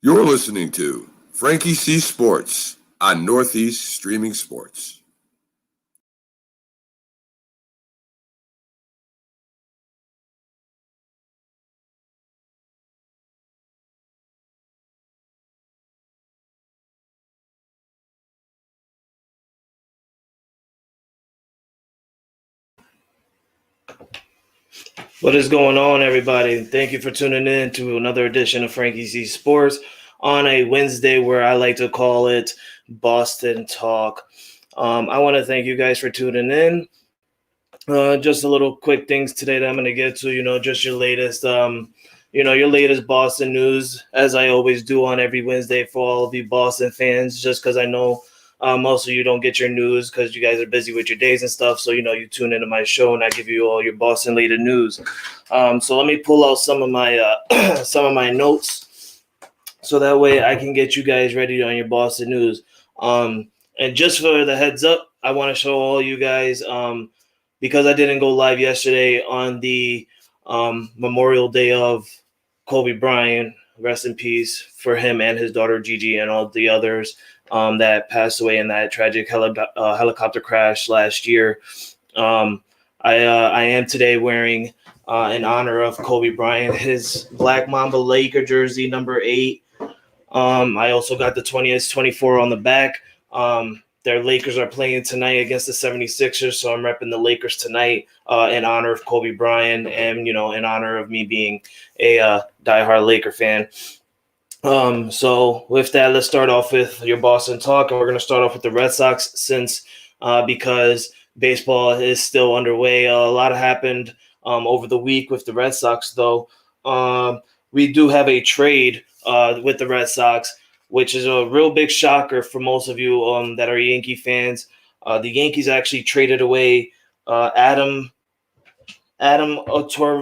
You're listening to Frankie C. Sports on Northeast Streaming Sports. What is going on, everybody? Thank you for tuning in to another edition of Frankie C Sports on a Wednesday where I like to call it Boston Talk. I want to thank you guys for tuning in. Just a little quick things today that I'm going to get to, just your latest, your latest Boston news, as I always do on every Wednesday for all of you Boston fans, just because I know most of you don't get your news because you guys are busy with your days and stuff. So, you tune into my show and I give you all your Boston related news. So let me pull out some of my some of my notes so that way I can get you guys ready on your Boston news. And just for the heads up, I want to show all you guys because I didn't go live yesterday on the Memorial Day of Kobe Bryant. Rest in peace for him and his daughter Gigi and all the others that passed away in that tragic helicopter crash last year. I am today wearing, in honor of Kobe Bryant, his Black Mamba Laker jersey number 8. I also got the 20s-24 on the back. Their Lakers are playing tonight against the 76ers, so I'm repping the Lakers tonight in honor of Kobe Bryant and, in honor of me being a diehard Laker fan. So with that, let's start off with your Boston talk, and we're going to start off with the Red Sox because baseball is still underway. A lot happened over the week with the Red Sox, though. We do have a trade with the Red Sox, which is a real big shocker for most of you that are Yankee fans. The Yankees actually traded away Adam Ottavio.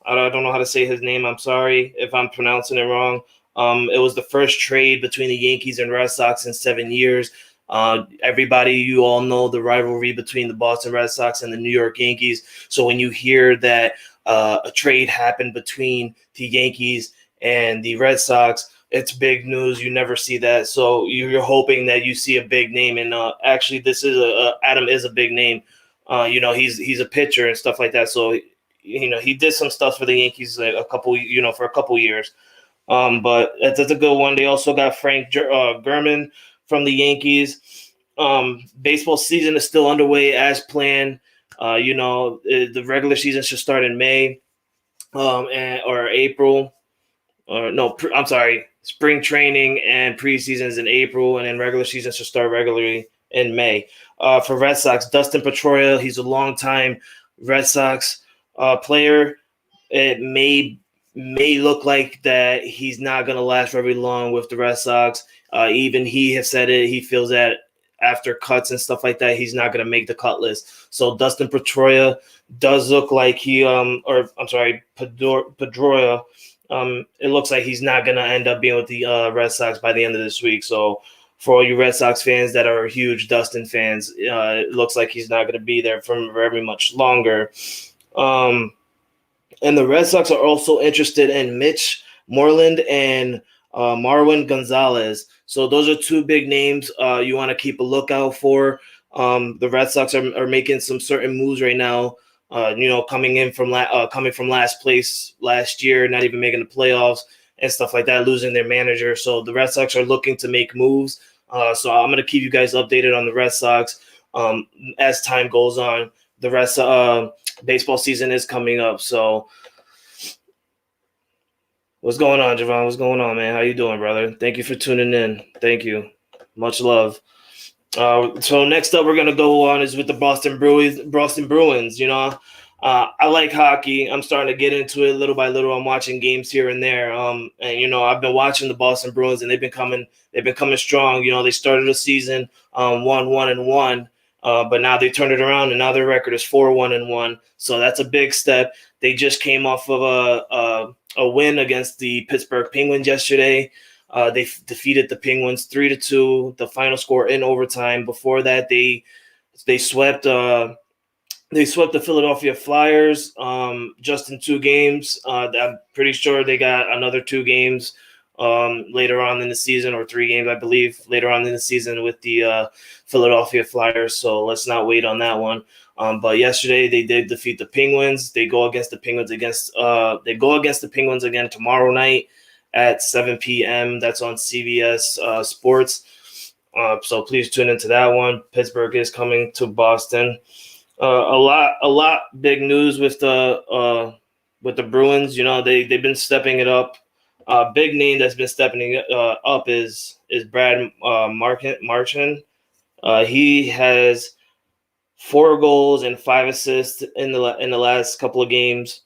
I don't know how to say his name. I'm sorry if I'm pronouncing it wrong. It was the first trade between the Yankees and Red Sox in 7 years. Everybody, you all know the rivalry between the Boston Red Sox and the New York Yankees. So when you hear that a trade happened between the Yankees and the Red Sox, it's big news. You never see that. So you're hoping that you see a big name. And actually, this is Adam is a big name. He's a pitcher and stuff like that. So, he did some stuff for the Yankees for a couple years. But that's a good one. They also got Frank German from the Yankees. Baseball season is still underway as planned. The regular season should start in May or April. I'm sorry. Spring training and preseason is in April, and then regular season should start regularly in May. For Red Sox, Dustin Pedroia, he's a longtime Red Sox player. It may look like that he's not going to last very long with the Red Sox. Even he has said it. He feels that after cuts and stuff like that, he's not going to make the cut list. So Dustin Pedroia does look like Pedroia. It looks like he's not going to end up being with the Red Sox by the end of this week. So for all you Red Sox fans that are huge Dustin fans, it looks like he's not going to be there for very much longer. And the Red Sox are also interested in Mitch Moreland and Marwin Gonzalez. So those are two big names you want to keep a lookout for. The Red Sox are making some certain moves right now. Coming from last place last year, not even making the playoffs and stuff like that, losing their manager. So the Red Sox are looking to make moves. So I'm going to keep you guys updated on the Red Sox as time goes on. The rest baseball season is coming up. So what's going on, Javon? What's going on, man? How you doing, brother? Thank you for tuning in. Thank you. Much love. So next up, we're gonna go on is with the Boston Bruins. I like hockey. I'm starting to get into it little by little. I'm watching games here and there. And I've been watching the Boston Bruins, and they've been coming strong. They started the season 1-1-1, but now they turned it around, and now their record is 4-1-1. So that's a big step. They just came off of a win against the Pittsburgh Penguins yesterday. They defeated the Penguins 3-2, the final score in overtime. Before that, they swept the Philadelphia Flyers just in 2 games. I'm pretty sure they got another 2 games later on in the season, or 3 games, I believe, later on in the season with the Philadelphia Flyers. So let's not wait on that one. But yesterday they did defeat the Penguins. They go against the Penguins again tomorrow night at 7 p.m. That's on CBS Sports. So please tune into that one. Pittsburgh is coming to Boston. A lot big news with the Bruins. You know, they've been stepping it up. Big name that's been stepping up is Brad Marchand. He has 4 goals and 5 assists in the last couple of games.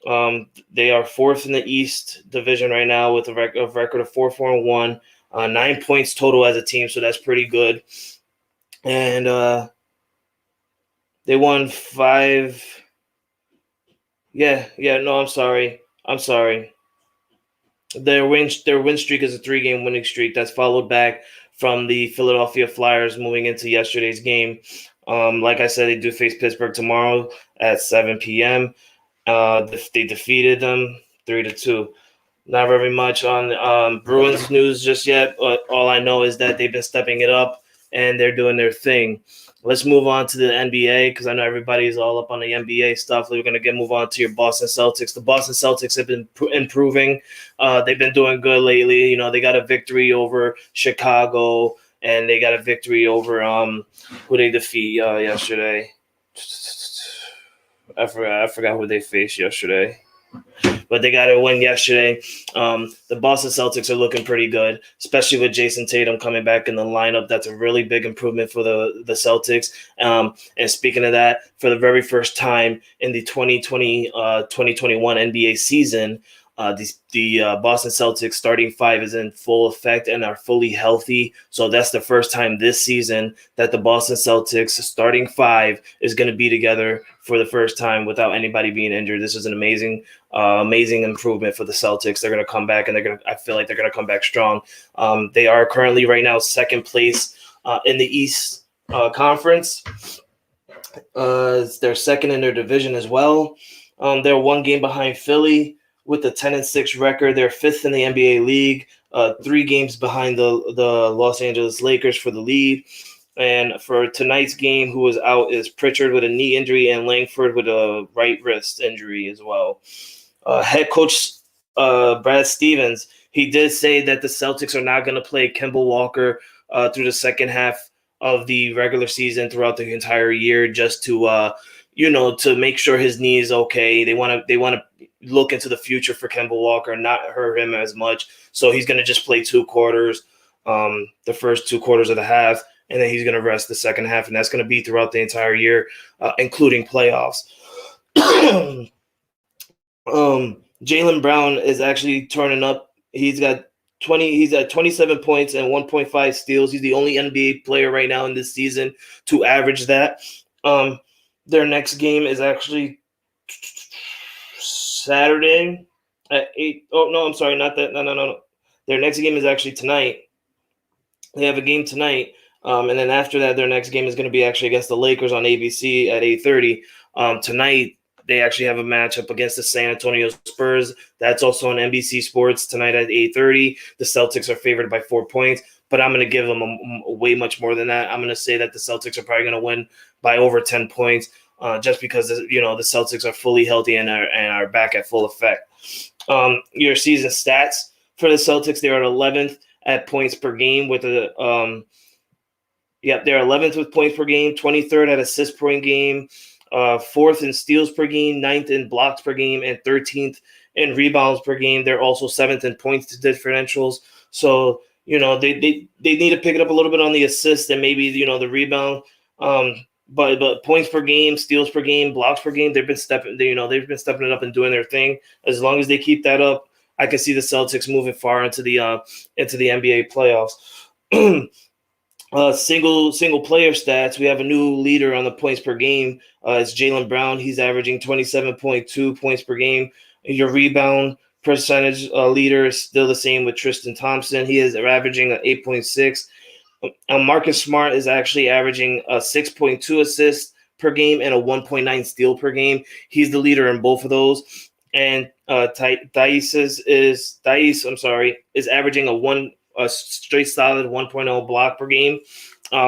They are 4th in the East Division right now with a record of 4-4-1, 9 points total as a team, so that's pretty good. And they won 5. No, I'm sorry. Their win streak is a 3-game winning streak that's followed back from the Philadelphia Flyers moving into yesterday's game. Like I said, they do face Pittsburgh tomorrow at 7 p.m. They defeated them 3-2. Not very much on Bruins news just yet, but all I know is that they've been stepping it up and they're doing their thing. Let's move on to the NBA because I know everybody's all up on the NBA stuff. We're going to move on to your Boston Celtics. The Boston Celtics have been improving. They've been doing good lately. You know, they got a victory over Chicago, and they got a victory over who they defeat yesterday. I forgot who they faced yesterday. But they got a win yesterday. The Boston Celtics are looking pretty good, especially with Jason Tatum coming back in the lineup. That's a really big improvement for the Celtics. And speaking of that, for the very first time in the 2020-2021 NBA season, the Boston Celtics starting 5 is in full effect and are fully healthy. So that's the first time this season that the Boston Celtics starting 5 is going to be together for the first time without anybody being injured. This is an amazing improvement for the Celtics. They're going to come back, and I feel like they're going to come back strong. They are currently right now 2nd place in the East Conference. They're 2nd in their division as well. They're 1 game behind Philly with a 10-6 record. They're 5th in the NBA league, 3 games behind the Los Angeles Lakers for the lead. And for tonight's game, who is out is Pritchard with a knee injury and Langford with a right wrist injury as well. Head coach Brad Stevens, he did say that the Celtics are not going to play Kemba Walker through the second half of the regular season throughout the entire year, just to to make sure his knee is okay. They want to look into the future for Kemba Walker, not hurt him as much. So he's going to just play 2 quarters, the first 2 quarters of the half, and then he's going to rest the second half, and that's going to be throughout the entire year, including playoffs. Jaylen Brown is actually turning up. He's at 27 points and 1.5 steals. He's the only NBA player right now in this season to average that. Their next game is actually Saturday at 8. Oh, no, I'm sorry, not that. No. Their next game is actually tonight. They have a game tonight. And then after that, their next game is going to be actually against the Lakers on ABC at 8:30. Tonight, they actually have a matchup against the San Antonio Spurs. That's also on NBC Sports tonight at 8:30. The Celtics are favored by 4 points, but I'm going to give them a way much more than that. I'm going to say that the Celtics are probably going to win by over 10 points just because, the Celtics are fully healthy and are back at full effect. Your season stats for the Celtics, they're at 11th at points per game with they're 11th with points per game, 23rd at assists per game, 4th in steals per game, 9th in blocks per game, and 13th in rebounds per game. They're also 7th in points differentials. So, they need to pick it up a little bit on the assist and maybe, the rebound. But points per game, steals per game, blocks per game, they've been stepping it up and doing their thing. As long as they keep that up, I can see the Celtics moving far into the NBA playoffs. Single player stats. We have a new leader on the points per game. It's Jaylen Brown. He's averaging 27.2 points per game. Your rebound percentage leader is still the same with Tristan Thompson. He is averaging 8.6. Marcus Smart is actually averaging 6.2 assists per game and a 1.9 steal per game. He's the leader in both of those. and Thais is averaging a straight solid 1.0 block per game.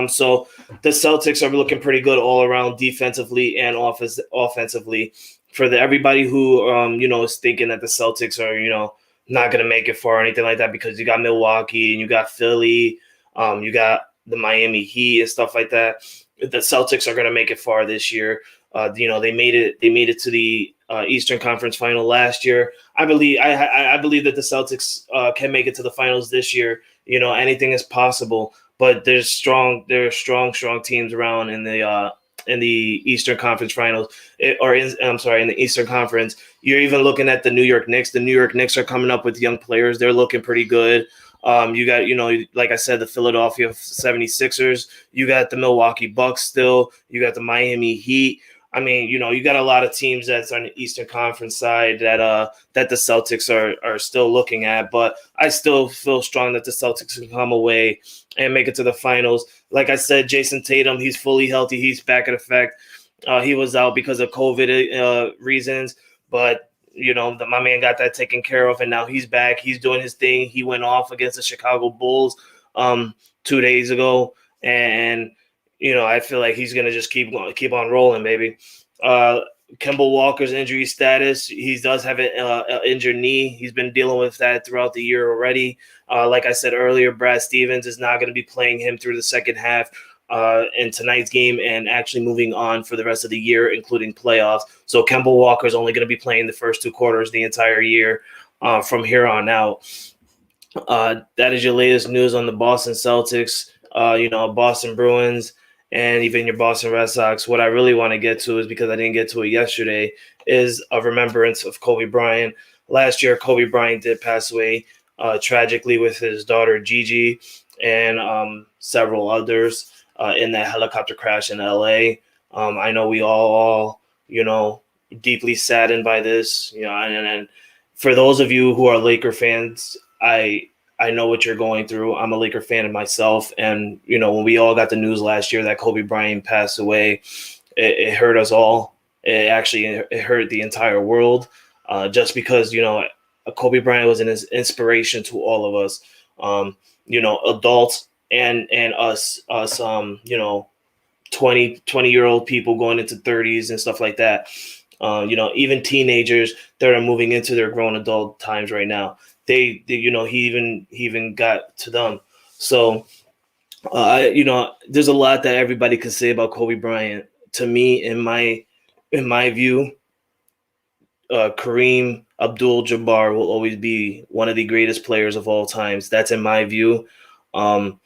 So the Celtics are looking pretty good all around defensively and offensively. For everybody who is thinking that the Celtics are not going to make it far or anything like that, because you got Milwaukee and you got Philly, you got the Miami Heat and stuff like that. The Celtics are going to make it far this year. They made it to the Eastern Conference Final last year. I believe that the Celtics can make it to the finals this year. Anything is possible, but there are strong teams around in the Eastern Conference Finals, in the Eastern Conference. You're even looking at the New York Knicks. The New York Knicks are coming up with young players. They're looking pretty good. You got, like I said, the Philadelphia 76ers. You got the Milwaukee Bucks still. You got the Miami Heat. I mean, you got a lot of teams that's on the Eastern Conference side that the Celtics are still looking at. But I still feel strong that the Celtics can come away and make it to the finals. Like I said, Jason Tatum, he's fully healthy. He's back in effect. He was out because of COVID reasons, but my man got that taken care of, and now he's back. He's doing his thing. He went off against the Chicago Bulls 2 days ago, and I feel like he's gonna just keep on rolling, baby. Kemba Walker's injury status. He does have an injured knee. He's been dealing with that throughout the year already. Like I said earlier, Brad Stevens is not going to be playing him through the second half in tonight's game, and actually moving on for the rest of the year, including playoffs. So Kemba Walker is only going to be playing the first 2 quarters the entire year from here on out. That is your latest news on the Boston Celtics, Boston Bruins, and even your Boston Red Sox. What I really want to get to is, because I didn't get to it yesterday, is a remembrance of Kobe Bryant. Last year, Kobe Bryant did pass away tragically with his daughter Gigi and several others in that helicopter crash in LA. I know we all deeply saddened by this, and for those of you who are Laker fans, I know what you're going through. I'm a Laker fan of myself. And, when we all got the news last year that Kobe Bryant passed away, it hurt us all. It hurt the entire world just because, Kobe Bryant was an inspiration to all of us, adults and us, 20-year-old people going into 30s and stuff like that. Even teenagers that are moving into their grown adult times right now. He even got to them. So, there's a lot that everybody could say about Kobe Bryant. To me, in my view, Kareem Abdul-Jabbar will always be one of the greatest players of all times. That's in my view. But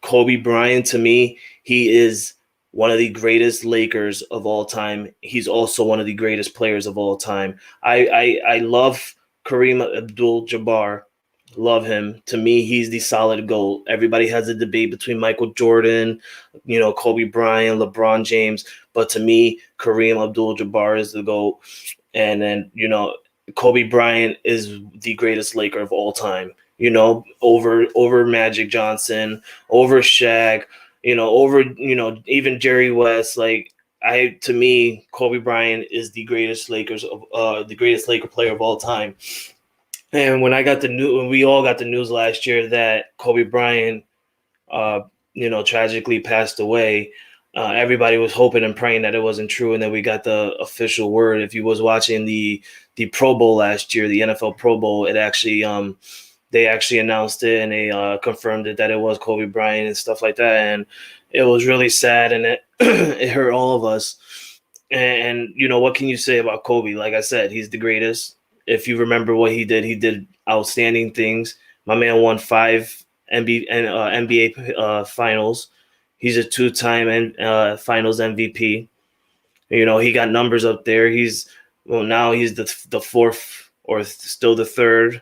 Kobe Bryant, to me, he is one of the greatest Lakers of all time. He's also one of the greatest players of all time. I love Kareem Abdul-Jabbar. Love him. To me, he's the solid GOAT. Everybody has a debate between Michael Jordan, Kobe Bryant, LeBron James. But to me, Kareem Abdul-Jabbar is the GOAT. And then, Kobe Bryant is the greatest Laker of all time. Over Magic Johnson, over Shaq, over, even Jerry West. To me, Kobe Bryant is the greatest Laker player of all time. And when we all got the news last year that Kobe Bryant, tragically passed away, everybody was hoping and praying that it wasn't true, and then we got the official word. If you was watching the Pro Bowl last year, the NFL Pro Bowl, it actually they actually announced it, and they confirmed it that it was Kobe Bryant and stuff like that. And it was really sad, and it it hurt all of us. And what can you say about Kobe? Like I said, he's the greatest. If you remember what he did outstanding things. My man won 5 NBA finals. He's a 2-time finals MVP. He got numbers up there. Now he's the fourth, or still the third,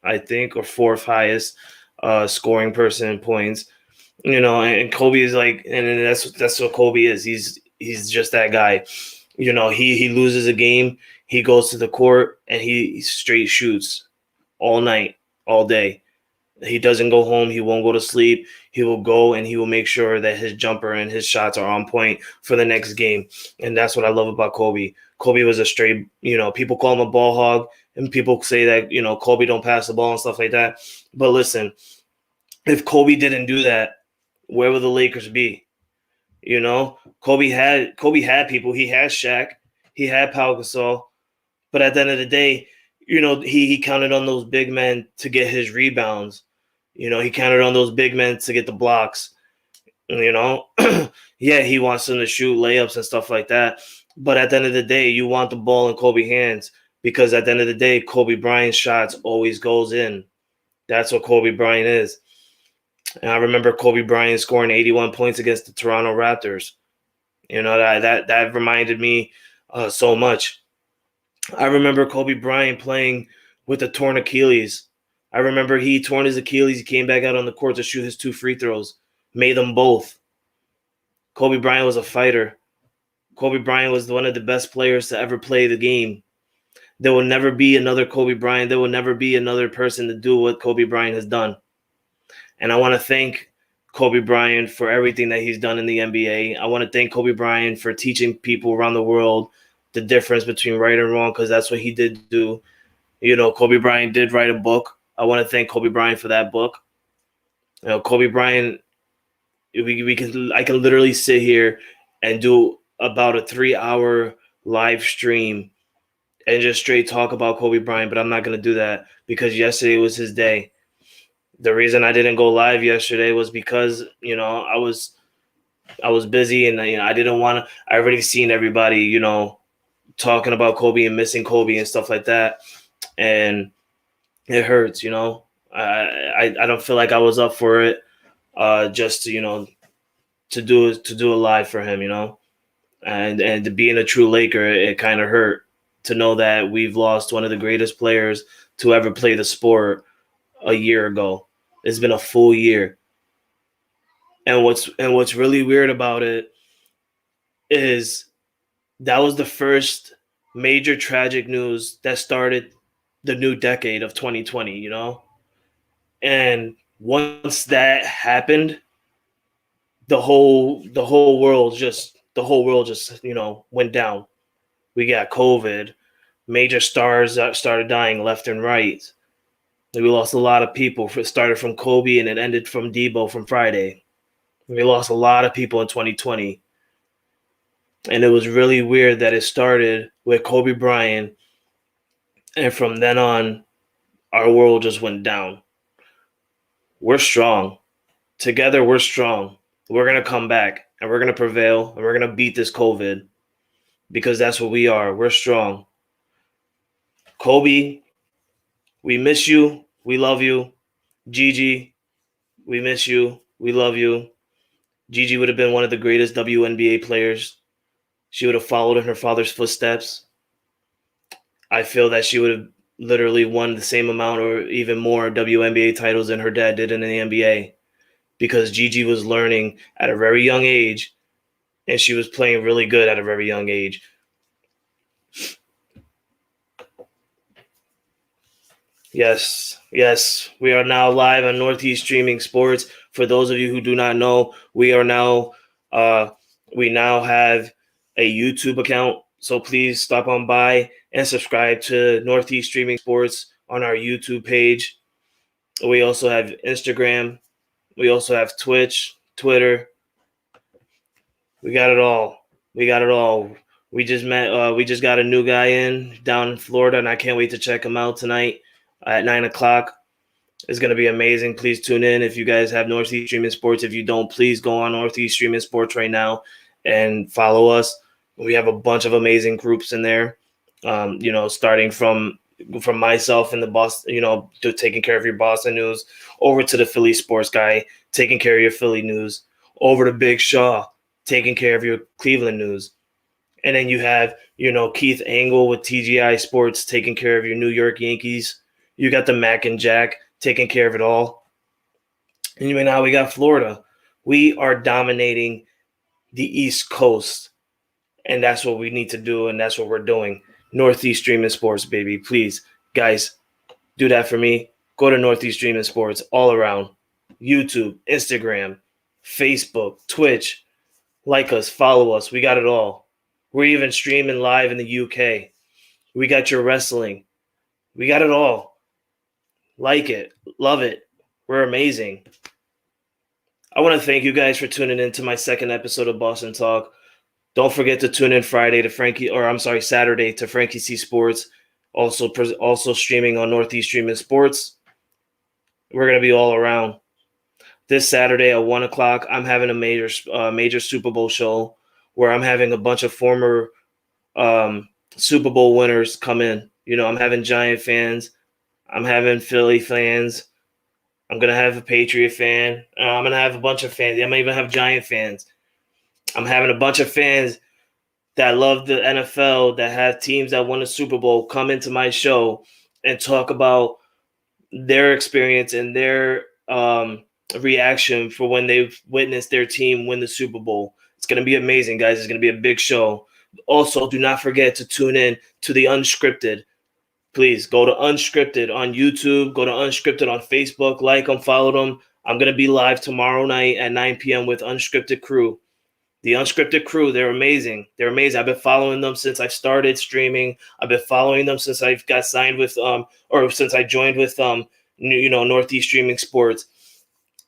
I think, or fourth highest scoring person in points. And Kobe is and that's what Kobe is. He's just that guy. He loses a game, he goes to the court and he straight shoots all night, all day. He doesn't go home. He won't go to sleep. He will go and he will make sure that his jumper and his shots are on point for the next game. And that's what I love about Kobe. Kobe was a straight, people call him a ball hog, and people say that, Kobe don't pass the ball and stuff like that. But listen, if Kobe didn't do that, where would the Lakers be? Kobe had people. He had Shaq, he had Pau Gasol, but at the end of the day, he counted on those big men to get his rebounds. He counted on those big men to get the blocks. Yeah, he wants them to shoot layups and stuff like that. But at the end of the day, you want the ball in Kobe's hands, because at the end of the day, Kobe Bryant's shots always goes in. That's what Kobe Bryant is. And I remember Kobe Bryant scoring 81 points against the Toronto Raptors. That reminded me so much. I remember Kobe Bryant playing with a torn Achilles. I remember he torn his Achilles. He came back out on the court to shoot his 2 free throws, made them both. Kobe Bryant was a fighter. Kobe Bryant was one of the best players to ever play the game. There will never be another Kobe Bryant. There will never be another person to do what Kobe Bryant has done. And I want to thank Kobe Bryant for everything that he's done in the NBA. I want to thank Kobe Bryant for teaching people around the world the difference between right and wrong, because that's what he did do. Kobe Bryant did write a book. I want to thank Kobe Bryant for that book. Kobe Bryant, I can literally sit here and do about a 3-hour live stream and just straight talk about Kobe Bryant, but I'm not going to do that because yesterday was his day. The reason I didn't go live yesterday was because, I was busy, and I didn't want to. I already seen everybody, talking about Kobe and missing Kobe and stuff like that, and it hurts. I don't feel like I was up for it. Just to do a live for him, and to being a true Laker, it kind of hurt to know that we've lost one of the greatest players to ever play the sport a year ago. It's been a full year. And what's really weird about it is that was the first major tragic news that started the new decade of 2020, And once that happened, the whole world just went down. We got COVID. Major stars that started dying left and right. We lost a lot of people. It started from Kobe and it ended from Debo from Friday. We lost a lot of people in 2020. And it was really weird that it started with Kobe Bryant. And from then on, our world just went down. We're strong. Together, we're strong. We're going to come back and we're going to prevail and we're going to beat this COVID, because that's what we are. We're strong. Kobe, we miss you. We love you. Gigi, we miss you. We love you. Gigi would have been one of the greatest WNBA players. She would have followed in her father's footsteps. I feel that she would have literally won the same amount or even more WNBA titles than her dad did in the NBA, because Gigi was learning at a very young age and she was playing really good at a very young age. Yes, we are now live on Northeast Streaming Sports. For those of you who do not know, we now have a YouTube account. So please stop on by and subscribe to Northeast Streaming Sports on our YouTube page. We also have Instagram. We also have Twitch, Twitter. We got it all. We just got a new guy in down in Florida, and I can't wait to check him out tonight at 9:00. It's going to be amazing. Please tune in if you guys have Northeast Streaming Sports. If you don't, please go on Northeast Streaming Sports right now and follow us. We have a bunch of amazing groups in there, starting from myself in the Boston, taking care of your Boston news, over to the Philly sports guy, taking care of your Philly news, over to Big Shaw, taking care of your Cleveland news. And then you have, Keith Angle with TGI Sports taking care of your New York Yankees. You got the Mac and Jack taking care of it all. And now we got Florida. We are dominating the East Coast. And that's what we need to do, and that's what we're doing. Northeast Streaming Sports, baby. Please, guys, do that for me. Go to Northeast Streaming Sports all around. YouTube, Instagram, Facebook, Twitch. Like us, follow us. We got it all. We're even streaming live in the UK. We got your wrestling. We got it all. Like it. Love it. We're amazing. I want to thank you guys for tuning in to my second episode of Boston Talk. Don't forget to tune in Saturday to Frankie C Sports. Also streaming on Northeast Streaming Sports. We're going to be all around. This Saturday at 1 o'clock, I'm having a major Super Bowl show where I'm having a bunch of former Super Bowl winners come in. You know, I'm having Giant fans. I'm having Philly fans. I'm going to have a Patriot fan. I'm going to have a bunch of fans. I might even have Giant fans. I'm having a bunch of fans that love the NFL, that have teams that won the Super Bowl, come into my show and talk about their experience and their reaction for when they've witnessed their team win the Super Bowl. It's going to be amazing, guys. It's going to be a big show. Also, do not forget to tune in to the Unscripted. Please go to Unscripted on YouTube. Go to Unscripted on Facebook. Like them, follow them. I'm going to be live tomorrow night at 9 p.m. with Unscripted Crew. The Unscripted Crew, they're amazing. They're amazing. I've been following them since I've started streaming. I've been following them since I've got signed with or since I joined with Northeast Streaming Sports.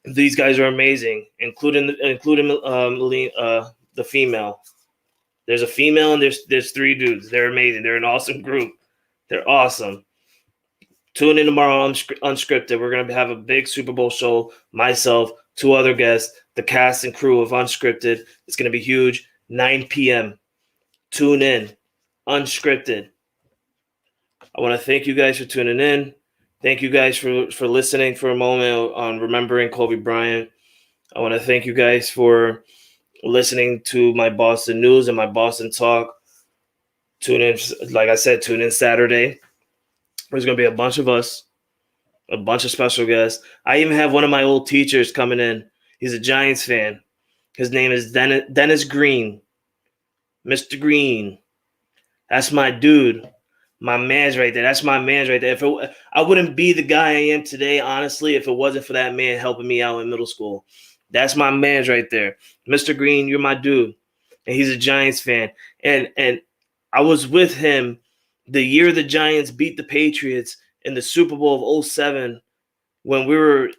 These guys are amazing, including the female. There's a female and there's three dudes. They're amazing. They're an awesome group. They're awesome. Tune in tomorrow on Unscripted. We're going to have a big Super Bowl show. Myself, two other guests, the cast and crew of Unscripted. It's going to be huge. 9 p.m. Tune in. Unscripted. I want to thank you guys for tuning in. Thank you guys for listening for a moment on remembering Kobe Bryant. I want to thank you guys for listening to my Boston news and my Boston talk. Tune in, like I said, tune in Saturday. There's going to be a bunch of us, a bunch of special guests. I even have one of my old teachers coming in. He's a Giants fan. His name is Dennis Green. Mr. Green. That's my dude. My man's right there. That's my man's right there. I wouldn't be the guy I am today, honestly, if it wasn't for that man helping me out in middle school. That's my man's right there. Mr. Green, you're my dude. And he's a Giants fan. And I was with him the year the Giants beat the Patriots in the Super Bowl of 07 when we were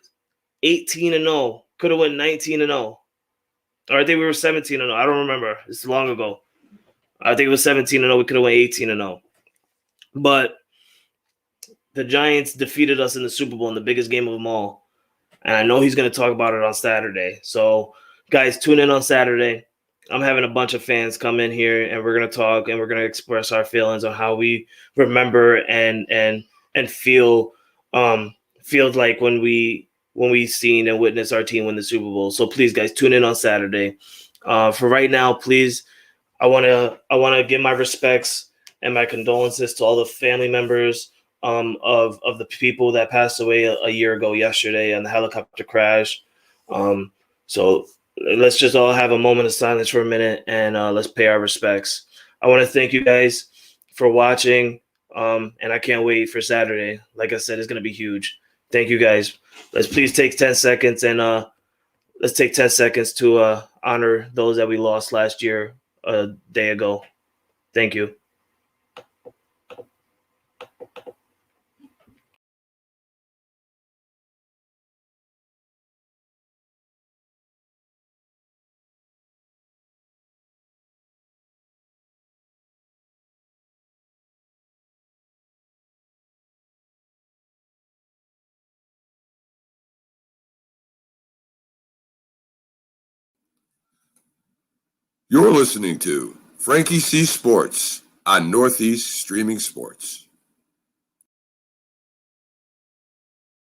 18-0. Could have went 19-0. Or I think we were 17-0. I don't remember. It's long ago. I think it was 17-0. We could have went 18-0. But the Giants defeated us in the Super Bowl in the biggest game of them all. And I know he's going to talk about it on Saturday. So, guys, tune in on Saturday. I'm having a bunch of fans come in here, and we're going to talk, and we're going to express our feelings on how we remember and feel like when we seen and witnessed our team win the Super Bowl. So please, guys, tune in on Saturday. For right now, please, I want to give my respects and my condolences to all the family members of the people that passed away a year ago yesterday in the helicopter crash. So let's just all have a moment of silence for a minute and let's pay our respects. I want to thank you guys for watching, and I can't wait for Saturday. Like I said, it's going to be huge. Thank you guys. Let's please take 10 seconds and let's take 10 seconds to honor those that we lost last year, a day ago. Thank you. You're listening to Frankie C Sports on Northeast Streaming Sports.